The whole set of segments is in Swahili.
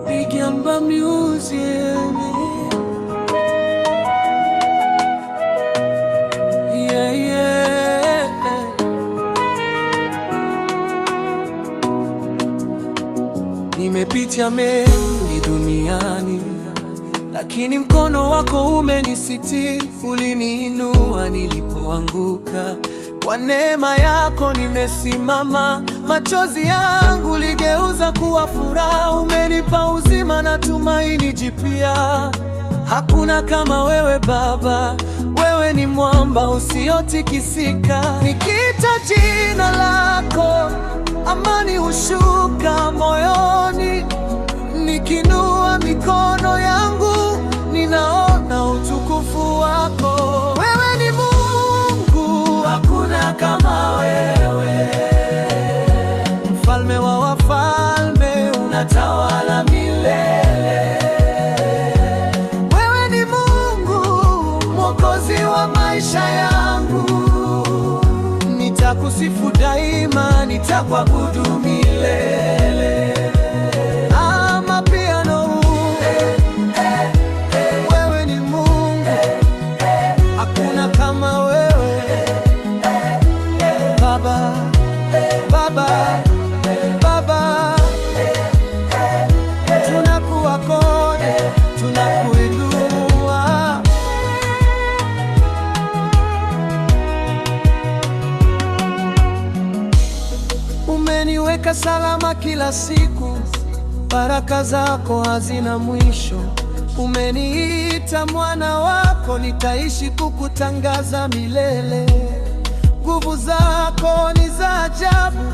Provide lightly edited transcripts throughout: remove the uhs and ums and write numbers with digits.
Bigamba Music. Nimepitia mengi duniani, lakini mkono wako umenisitiri. Uliniinua nilipoanguka, kwa neema yako nimesimama. Machozi yangu uligeuza kuwa furaha. Umenipa uzima na tumaini jipya. Hakuna kama wewe Baba, wewe ni mwamba usiotikisika. Nikiita jina lako, amani hushuka moyoni. Nikinua mikono yangu, ninaona utukufu wako. Wewe ni Mungu, hakuna kama wewe. Mfalme wa wafalme, unatawala milele. Wewe ni Mungu, Mwokozi wa maisha yangu. Nitakusifu daima, nitakuabudu milele. Amapiano, wewe ni Mungu, hakuna kama wewe. Baba, Baba, Baba, tunakuabudu, tunakuinua. Umeniweka salama kila siku, baraka zako hazina mwisho. Umeniita mwana wako, nitaishi kukutangaza milele. Nguvu zako ni za ajabu,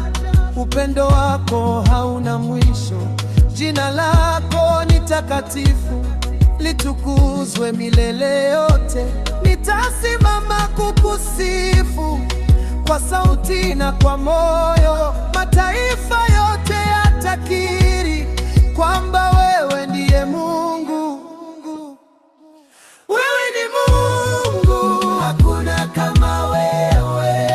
upendo wako hauna mwisho. Jina lako ni takatifu, litukuzwe milele yote. Nitasimama kukusifu kwa sauti na kwa moyo. Mataifa yote yatakiri kwamba wewe ndiye Mungu. Wewe ni Mungu, hakuna kama wewe.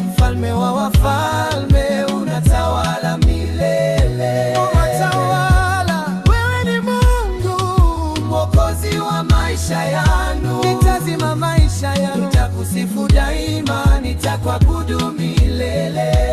Mfalme wa wafalme, unatawala milele. Unatawala. Wewe ni Mungu, Mwokozi wa maisha yangu. Nitazima maisha yangu, nitakusifu daima, nitakuabudu milele.